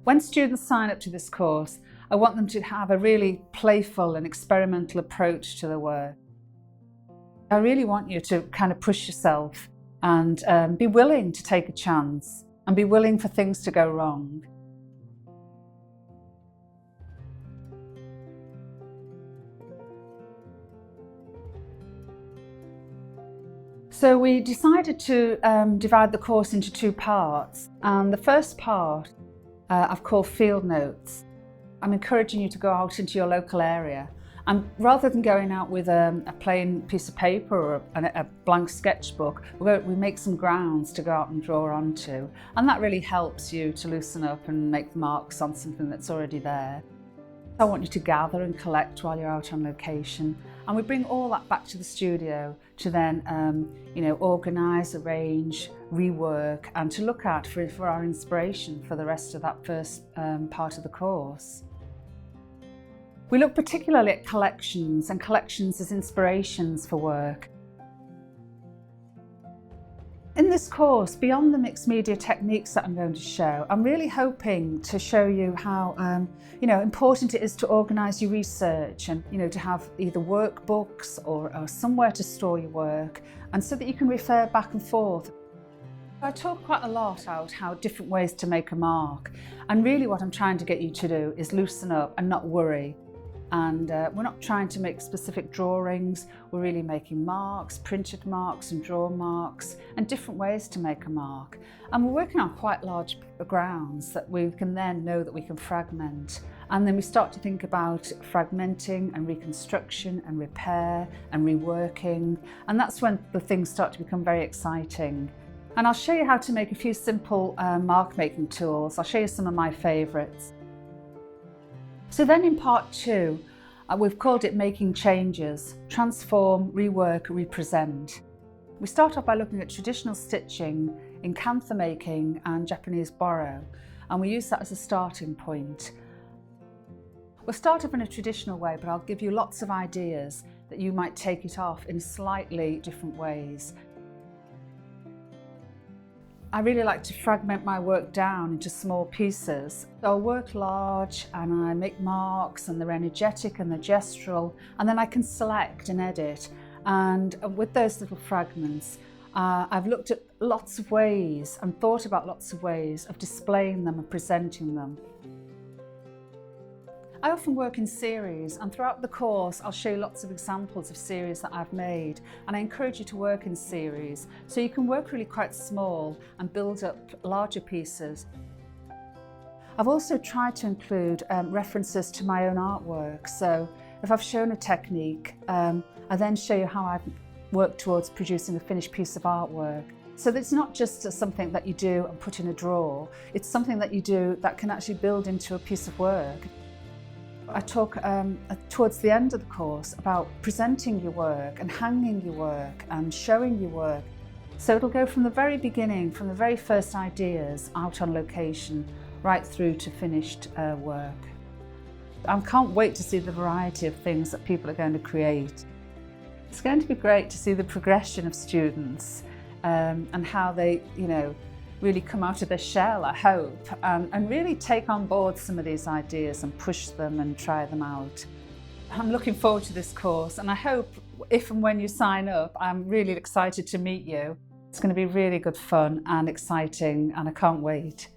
When students sign up to this course, I want them to have a really playful and experimental approach to the work. I really want you to kind of push yourself and be willing to take a chance and be willing for things to go wrong. So we decided to divide the course into two parts, and the first part I've called Field Notes. I'm encouraging you to go out into your local area, and rather than going out with a plain piece of paper or a blank sketchbook, we make some grounds to go out and draw onto, and that really helps you to loosen up and make marks on something that's already there. I want you to gather and collect while you're out on location, and we bring all that back to the studio to then organise, arrange, rework, and to look at for our inspiration for the rest of that first part of the course. We look particularly at collections and collections as inspirations for work. In this course, beyond the mixed media techniques that I'm going to show, I'm really hoping to show you how important it is to organise your research and to have either workbooks or somewhere to store your work, and so that you can refer back and forth. I talk quite a lot about how different ways to make a mark, and really what I'm trying to get you to do is loosen up and not worry. And we're not trying to make specific drawings, we're really making marks, printed marks and drawn marks, and different ways to make a mark. And we're working on quite large grounds that we can then know that we can fragment. And then we start to think about fragmenting and reconstruction and repair and reworking. And that's when the things start to become very exciting. And I'll show you how to make a few simple mark making tools. I'll show you some of my favourites. So then in part two, we've called it Making Changes, Transform, Rework, Represent. We start off by looking at traditional stitching in cantha making and Japanese borrow, and we use that as a starting point. We'll start off in a traditional way, but I'll give you lots of ideas that you might take it off in slightly different ways. I really like to fragment my work down into small pieces. So I'll work large and I make marks, and they're energetic and they're gestural, and then I can select and edit. And with those little fragments, I've looked at lots of ways and thought about lots of ways of displaying them and presenting them. I often work in series, and throughout the course I'll show you lots of examples of series that I've made, and I encourage you to work in series so you can work really quite small and build up larger pieces. I've also tried to include references to my own artwork, so if I've shown a technique, I then show you how I've worked towards producing a finished piece of artwork. So it's not just something that you do and put in a drawer, it's something that you do that can actually build into a piece of work. I talk towards the end of the course about presenting your work and hanging your work and showing your work. So it'll go from the very beginning, from the very first ideas out on location, right through to finished work. I can't wait to see the variety of things that people are going to create. It's going to be great to see the progression of students and how they, really come out of their shell, I hope, and really take on board some of these ideas and push them and try them out. I'm looking forward to this course, and I hope if and when you sign up, I'm really excited to meet you. It's going to be really good fun and exciting, and I can't wait.